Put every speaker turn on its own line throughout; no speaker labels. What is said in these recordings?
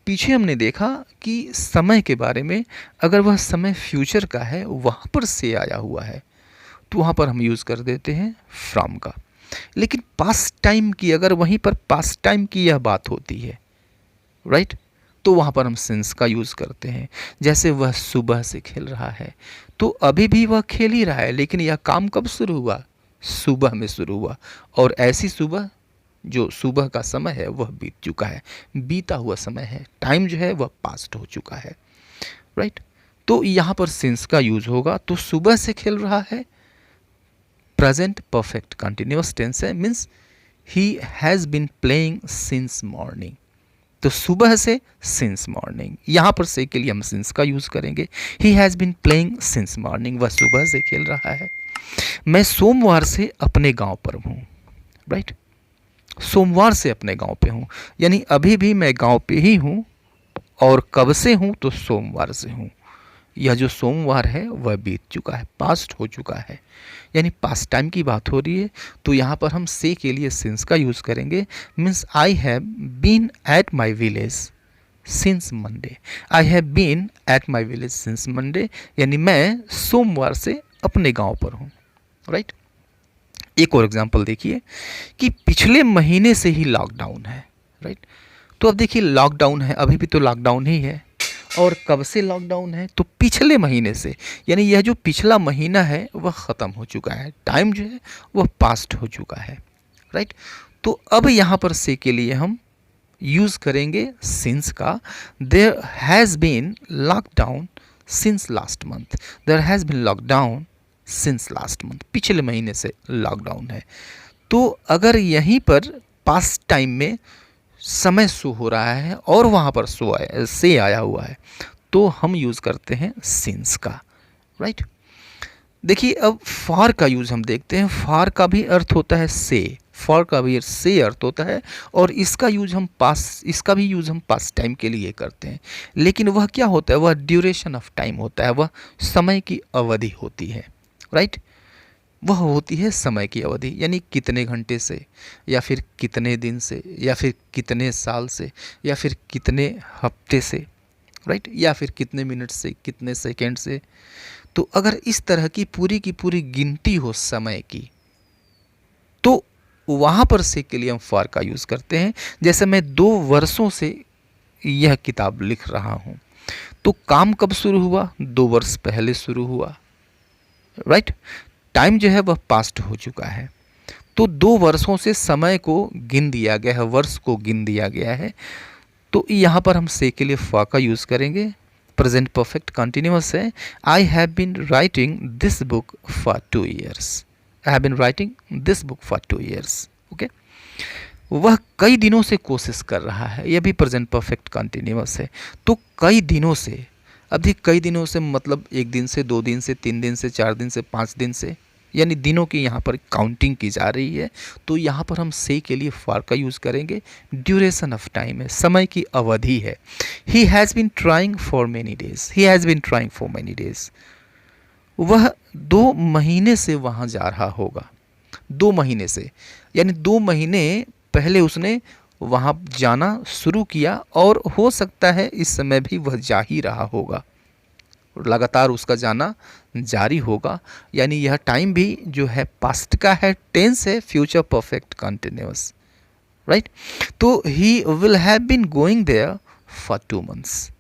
पीछे हमने देखा कि समय के बारे में, अगर वह समय फ्यूचर का है, वहाँ पर से आया हुआ है, तो वहाँ पर हम यूज़ कर देते हैं फ्रॉम का। लेकिन पास्ट टाइम की, अगर वहीं पर पास्ट टाइम की यह बात होती है, राइट, तो वहाँ पर हम सिंस का यूज़ करते हैं। जैसे वह सुबह से खेल रहा है, तो अभी भी वह खेल ही रहा है, लेकिन यह काम कब शुरू हुआ? सुबह में शुरू हुआ। और ऐसी सुबह, जो सुबह का समय है वह बीत चुका है, बीता हुआ समय है, टाइम जो है वह पास्ट हो चुका है, राइट। तो यहाँ पर सिंस का यूज होगा। तो सुबह से खेल रहा है, प्रेजेंट परफेक्ट कंटिन्यूअस टेंस है, means he has been playing since morning. तो सुबह से सिंस मॉर्निंग, यहाँ पर से के लिए हम सिंस का यूज करेंगे। He has been playing since morning, वह सुबह से खेल रहा है। मैं सोमवार से अपने गांव पर हूँ, राइट। सोमवार से अपने गांव पे हूँ, यानी अभी भी मैं गांव पे ही हूँ। और कब से हूँ? तो सोमवार से हूँ। यह जो सोमवार है वह बीत चुका है, पास्ट हो चुका है, यानी पास्ट टाइम की बात हो रही है। तो यहाँ पर हम से के लिए सिंस का यूज़ करेंगे। Means I have been at my village since Monday. I have been at my village since Monday, यानी मैं सोमवार से अपने गांव पर हूँ, राइट। एक और एग्जांपल देखिए कि पिछले महीने से ही लॉकडाउन है, राइट। तो अब देखिए लॉकडाउन है, अभी भी तो लॉकडाउन ही है। और कब से लॉकडाउन है? तो पिछले महीने से, यानी यह जो पिछला महीना है वह ख़त्म हो चुका है, टाइम जो है वह पास्ट हो चुका है, राइट। तो अब यहाँ पर से के लिए हम यूज़ करेंगे सिंस का। There has been lockdown since last month. There has been lockdown since last month, पिछले महीने से लॉकडाउन है। तो अगर यहीं पर पास्ट टाइम में समय शो हो रहा है और वहाँ पर से आया हुआ है, तो हम यूज़ करते हैं सिंस का, राइट। देखिए अब फॉर का यूज़ हम देखते हैं। फॉर का भी अर्थ होता है से, फॉर का भी से अर्थ होता है, और इसका भी यूज़ हम पास्ट टाइम के लिए करते हैं। लेकिन वह क्या होता है? वह ड्यूरेशन ऑफ टाइम होता है, वह समय की अवधि होती है, राइट। वह होती है समय की अवधि, यानी कितने घंटे से, या फिर कितने दिन से, या फिर कितने साल से, या फिर कितने हफ्ते से, राइट, या फिर कितने मिनट से, कितने सेकंड से। तो अगर इस तरह की पूरी गिनती हो समय की, तो वहाँ पर से के लिए हम फॉर का यूज़ करते हैं। जैसे मैं 2 वर्षों से यह किताब लिख रहा हूँ, तो काम कब शुरू हुआ? 2 वर्ष पहले शुरू हुआ, राइट। टाइम जो है वह पास्ट हो चुका है। तो 2 वर्षों से समय को गिन दिया गया है, वर्ष को गिन दिया गया है। तो यहाँ पर हम से के लिए फॉर का यूज़ करेंगे। प्रेजेंट परफेक्ट कंटिन्यूअस है। I have been writing this book for 2 years. I have been writing this book for 2 years, okay. वह कई दिनों से कोशिश कर रहा है, यह भी प्रेजेंट परफेक्ट कंटिन्यूअस है। तो कई दिनों से, अभी कई दिनों से मतलब 1 दिन से, 2 दिन से, 3 दिन से, 4 दिन से, 5 दिन से, यानी दिनों की यहाँ पर काउंटिंग की जा रही है। तो यहाँ पर हम से के लिए फॉर का यूज़ करेंगे। ड्यूरेशन ऑफ टाइम है, समय की अवधि है। He has been trying for many days. He has been trying for many days. वह 2 महीने से वहाँ जा रहा होगा, 2 महीने से, यानी 2 महीने पहले उसने वहाँ जाना शुरू किया, और हो सकता है इस समय भी वह जा ही रहा होगा, लगातार उसका जाना जारी होगा। यानी यह टाइम भी जो है पास्ट का है, टेंस है, फ्यूचर परफेक्ट कंटिन्यूअस, राइट। तो he will have been going there for 2 months,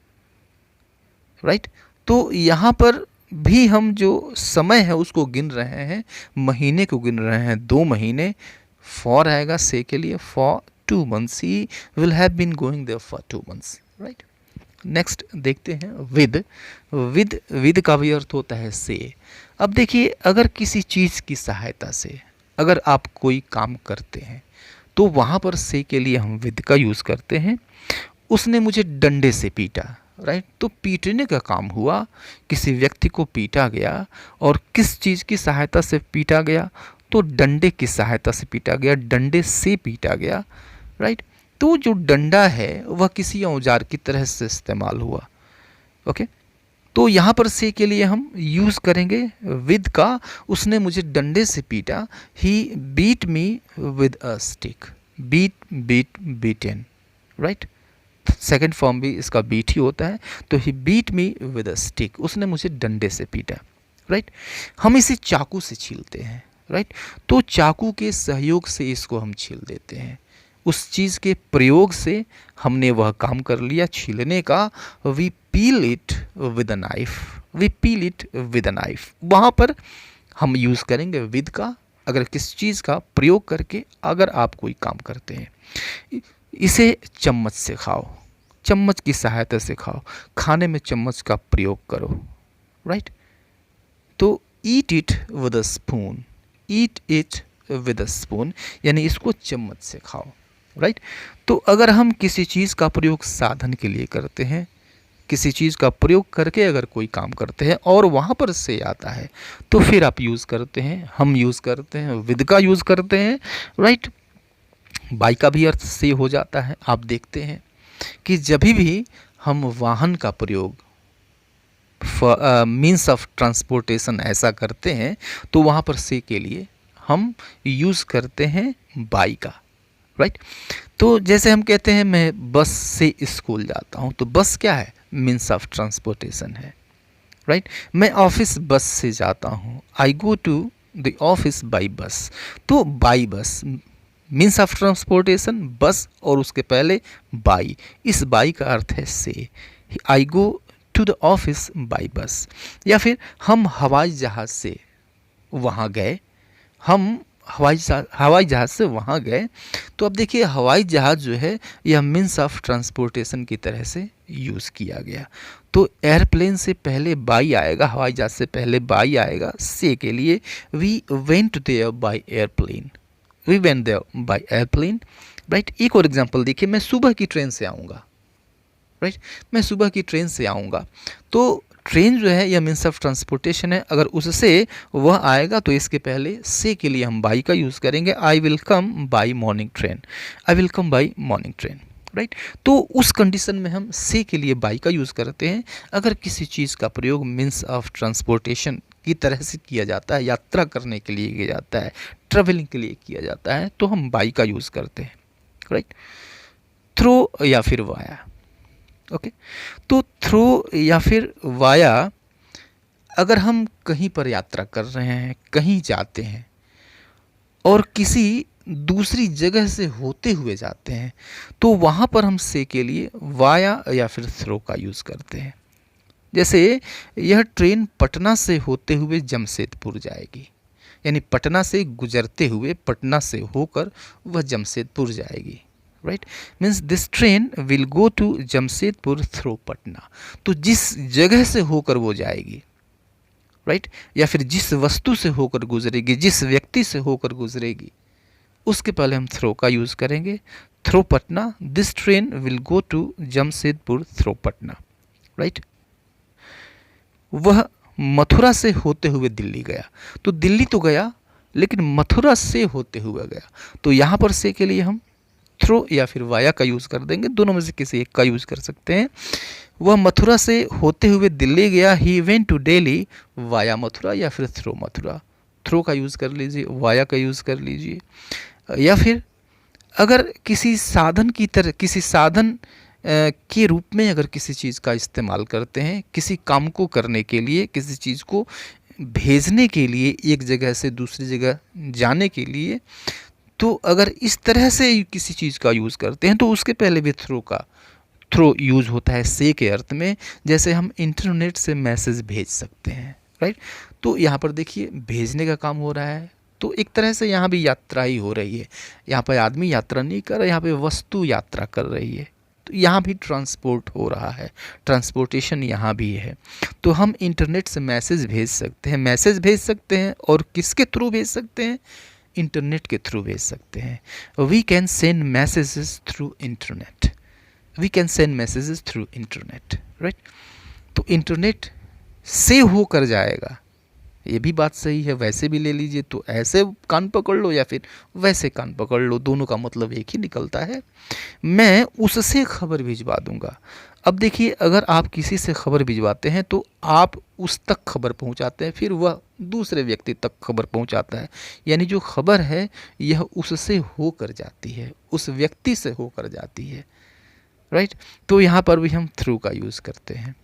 right. तो यहाँ पर भी हम जो समय है उसको गिन रहे हैं, महीने को गिन रहे हैं, 2 महीने। फॉर आएगा से के लिए, for 2 months. He will have been going there for 2 months, right. Next देखते हैं विद का भी अर्थ होता है से। अब देखिए अगर किसी चीज़ की सहायता से अगर आप कोई काम करते हैं, तो वहाँ पर से के लिए हम विद का यूज़ करते हैं। उसने मुझे डंडे से पीटा, राइट। तो पीटने का काम हुआ, किसी व्यक्ति को पीटा गया, और किस चीज़ की सहायता से पीटा गया? तो डंडे की सहायता से पीटा गया, डंडे से पीटा गया, राइट। तो जो डंडा है वह किसी औजार की तरह से इस्तेमाल हुआ, ओके। तो यहाँ पर से के लिए हम यूज़ करेंगे विद का। उसने मुझे डंडे से पीटा, he beat me with a stick. Beat beat beaten, right. Second form भी इसका बीट ही होता है। तो he beat me with a stick, उसने मुझे डंडे से पीटा, राइट। हम इसे चाकू से छीलते हैं, राइट। तो चाकू के सहयोग से इसको हम छील देते हैं, उस चीज़ के प्रयोग से हमने वह काम कर लिया छीलने का। We peel it with a knife, we peel it with a knife, वहाँ पर हम यूज़ करेंगे विद का, अगर किस चीज़ का प्रयोग करके अगर आप कोई काम करते हैं। इसे चम्मच से खाओ, चम्मच की सहायता से खाओ, खाने में चम्मच का प्रयोग करो, राइट। तो eat it with a spoon, eat it with a spoon, यानी इसको चम्मच से खाओ, राइट। तो अगर हम किसी चीज़ का प्रयोग साधन के लिए करते हैं, किसी चीज़ का प्रयोग करके अगर कोई काम करते हैं और वहाँ पर से आता है, तो फिर आप यूज़ करते हैं, हम यूज़ करते हैं, विद का यूज़ करते हैं, राइट। बाई का भी अर्थ से हो जाता है। आप देखते हैं कि जब भी हम वाहन का प्रयोग मीन्स ऑफ ट्रांसपोर्टेशन ऐसा करते हैं, तो वहाँ पर से के लिए हम यूज़ करते हैं बाई का, राइट। तो जैसे हम कहते हैं मैं बस से स्कूल जाता हूँ, तो बस क्या है? मीन्स ऑफ ट्रांसपोर्टेशन है, राइट। मैं ऑफिस बस से जाता हूँ, I go to the office by bus. तो by bus means of transportation, बस और उसके पहले बाई, इस बाई का अर्थ है से। I go to the office by bus. या फिर हम हवाई जहाज़ से वहाँ गए, हम हवाई जहाज़ से वहाँ गए। तो अब देखिए हवाई जहाज़ जो है यह मीन्स ऑफ ट्रांसपोर्टेशन की तरह से यूज़ किया गया। तो एयरप्लेन से पहले बाई आएगा, हवाई जहाज़ से पहले बाई आएगा से के लिए। We went there by airplane, we went there by airplane, right. एक और एग्जांपल देखिए, मैं सुबह की ट्रेन से आऊँगा, राइट। मैं सुबह की ट्रेन से आऊँगा, तो ट्रेन जो है यह मीन्स ऑफ ट्रांसपोर्टेशन है। अगर उससे वह आएगा तो इसके पहले से के लिए हम बाई का यूज़ करेंगे। I will come by morning train, I will come by morning train, right. तो उस कंडीशन में हम से के लिए बाई का यूज़ करते हैं। अगर किसी चीज़ का प्रयोग मीन्स ऑफ ट्रांसपोर्टेशन की तरह से किया जाता है, यात्रा करने के लिए किया जाता है, ट्रेवलिंग के लिए किया जाता है, तो हम बाई का यूज़ करते हैं, राइट। थ्रो या फिर वाया, ओके। तो थ्रो या फिर वाया, अगर हम कहीं पर यात्रा कर रहे हैं, कहीं जाते हैं और किसी दूसरी जगह से होते हुए जाते हैं, तो वहाँ पर हम से के लिए वाया या फिर थ्रो का यूज़ करते हैं। जैसे यह ट्रेन पटना से होते हुए जमशेदपुर जाएगी, यानी पटना से गुजरते हुए, पटना से होकर वह जमशेदपुर जाएगी, right. Means this train will go to Jamshedpur through Patna. तो जिस जगह से होकर वो जाएगी, राइट, या फिर जिस वस्तु से होकर गुजरेगी, जिस व्यक्ति से होकर गुजरेगी, उसके पहले हम थ्रो का यूज़ करेंगे। Through Patna, this train will go to Jamshedpur through Patna, right. वह मथुरा से होते हुए दिल्ली गया, तो दिल्ली तो गया लेकिन मथुरा से होते हुए गया, तो यहाँ पर से के लिए हम थ्रो या फिर वाया का यूज़ कर देंगे, दोनों में से किसी एक का यूज़ कर सकते हैं। वह मथुरा से होते हुए दिल्ली गया, he went to Delhi via Mathura, या फिर थ्रो मथुरा, थ्रो का यूज़ कर लीजिए, वाया का यूज़ कर लीजिए। या फिर अगर किसी साधन की तरह, किसी साधन के रूप में अगर किसी चीज़ का इस्तेमाल करते हैं, किसी काम को करने के लिए, किसी चीज़ को भेजने के लिए, एक जगह से दूसरी जगह जाने के लिए, तो अगर इस तरह से किसी चीज़ का यूज़ करते हैं तो उसके पहले भी थ्रो यूज़ होता है से के अर्थ में। जैसे हम इंटरनेट से मैसेज भेज सकते हैं, राइट। तो यहाँ पर देखिए भेजने का काम हो रहा है, तो एक तरह से यहाँ भी यात्रा ही हो रही है। यहाँ पर आदमी यात्रा नहीं कर रहा, यहाँ पे वस्तु यात्रा कर रही है, तो यहाँ भी ट्रांसपोर्ट हो रहा है, ट्रांसपोर्टेशन यहाँ भी है। तो हम इंटरनेट से मैसेज भेज सकते हैं, और किसके थ्रू भेज सकते हैं? इंटरनेट के थ्रू भेज सकते हैं। We can send messages through internet, we can send messages through internet, right. तो इंटरनेट से होकर जाएगा, ये भी बात सही है। वैसे भी ले लीजिए तो ऐसे कान पकड़ लो, या फिर वैसे कान पकड़ लो, दोनों का मतलब एक ही निकलता है। मैं उससे खबर भिजवा दूंगा। अब देखिए अगर आप किसी से खबर भिजवाते हैं तो आप उस तक खबर पहुंचाते हैं, फिर वह दूसरे व्यक्ति तक खबर पहुंचाता है, यानी जो खबर है यह उससे होकर जाती है, उस व्यक्ति से होकर जाती है, राइट। तो यहाँ पर भी हम थ्रू का यूज़ करते हैं।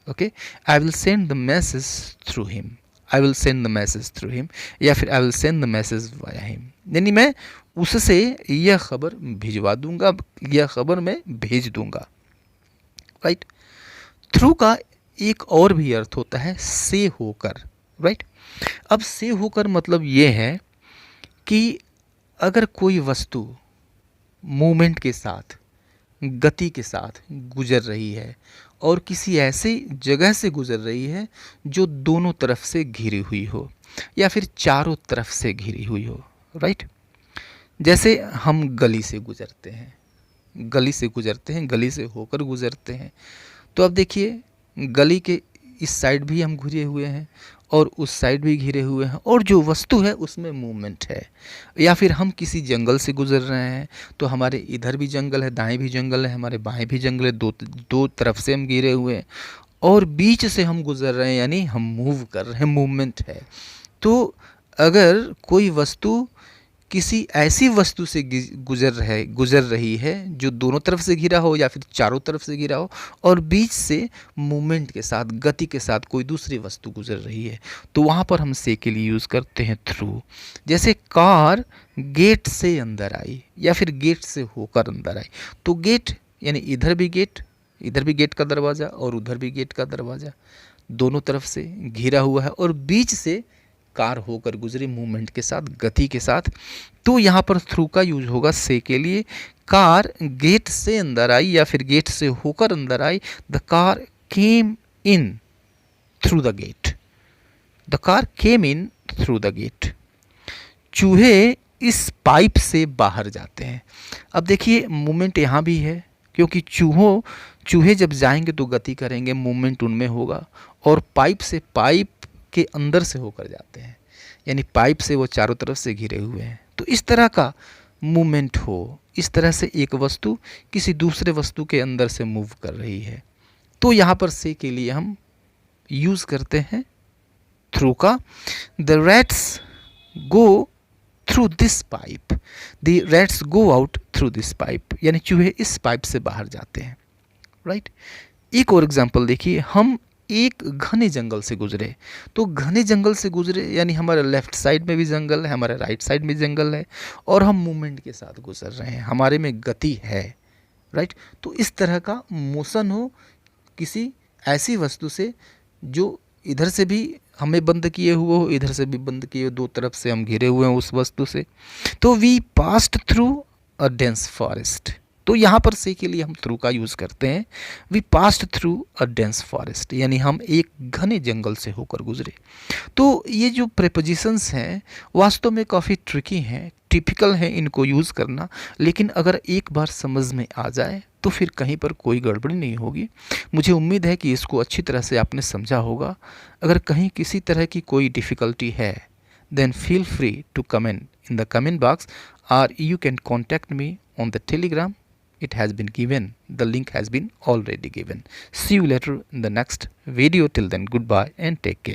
Okay, I will send the message through him, I will send the message through him, या फिर I will send the message via him, यानी मैं उससे यह खबर भिजवा दूंगा, यह खबर मैं भेज दूंगा। राइट। थ्रू का एक और भी अर्थ होता है से होकर। राइट। अब से होकर मतलब ये है कि अगर कोई वस्तु मूवमेंट के साथ, गति के साथ गुजर रही है और किसी ऐसे जगह से गुजर रही है जो दोनों तरफ से घिरी हुई हो या फिर चारों तरफ से घिरी हुई हो। राइट। जैसे हम गली से गुजरते हैं, गली से गुजरते हैं, गली से होकर गुजरते हैं, तो अब देखिए गली के इस साइड भी हम घिरे हुए हैं और उस साइड भी घिरे हुए हैं, और जो वस्तु है उसमें मूवमेंट है। या फिर हम किसी जंगल से गुजर रहे हैं तो हमारे इधर भी जंगल है, दाएं भी जंगल है, हमारे बाएं भी जंगल है, दो तरफ से हम घिरे हुए हैं और बीच से हम गुजर रहे हैं, यानी हम मूव कर रहे हैं, मूवमेंट है। तो अगर कोई वस्तु किसी ऐसी वस्तु से गुजर रही है जो दोनों तरफ से घिरा हो या फिर चारों तरफ से घिरा हो और बीच से मूवमेंट के साथ, गति के साथ कोई दूसरी वस्तु गुजर रही है, तो वहाँ पर हम से के लिए यूज़ करते हैं थ्रू। जैसे कार गेट से अंदर आई या फिर गेट से होकर अंदर आई, तो गेट यानी इधर भी गेट का दरवाज़ा और उधर भी गेट का दरवाज़ा, दोनों तरफ से घिरा हुआ है और बीच से कार होकर गुजरी, मूवमेंट के साथ, गति के साथ। तो यहाँ पर थ्रू का यूज होगा से के लिए। कार गेट से अंदर आई या फिर गेट से होकर अंदर आई, the car came in through the gate, the car came in through the gate. चूहे इस पाइप से बाहर जाते हैं। अब देखिए मूवमेंट यहाँ भी है, क्योंकि चूहे जब जाएंगे तो गति करेंगे, मूवमेंट उनमें होगा, और पाइप के अंदर से होकर जाते हैं, यानी पाइप से वो चारों तरफ से घिरे हुए हैं। तो इस तरह का मूवमेंट हो, इस तरह से एक वस्तु किसी दूसरे वस्तु के अंदर से मूव कर रही है, तो यहाँ पर से के लिए हम यूज़ करते हैं थ्रू का। The rats go through this pipe, the rats go out through this pipe, यानी चूहे इस पाइप से बाहर जाते हैं। राइट। एक और एग्जाम्पल देखिए, हम एक घने जंगल से गुजरे, तो घने जंगल से गुजरे यानी हमारे लेफ्ट साइड में भी जंगल है, हमारे राइट साइड में जंगल है, और हम मूवमेंट के साथ गुजर रहे हैं, हमारे में गति है। राइट। तो इस तरह का मोशन हो किसी ऐसी वस्तु से जो इधर से भी हमें बंद किए हुए हो, इधर से भी बंद किए, दो तरफ से हम घिरे हुए हैं उस वस्तु से। तो we passed through a dense forest, तो यहाँ पर से के लिए हम थ्रू का यूज़ करते हैं। We passed through a dense forest, यानी हम एक घने जंगल से होकर गुजरे। तो ये जो प्रेपोजिशंस हैं वास्तव में काफ़ी ट्रिकी हैं, टिपिकल हैं इनको यूज़ करना, लेकिन अगर एक बार समझ में आ जाए तो फिर कहीं पर कोई गड़बड़ी नहीं होगी। मुझे उम्मीद है कि इसको अच्छी तरह से आपने समझा होगा। अगर कहीं किसी तरह की कोई डिफ़िकल्टी है, then feel free to comment in the comment box, or you can contact me on the Telegram. It has been given, the link has been already given. See you later in the next video. Till then, goodbye and take care.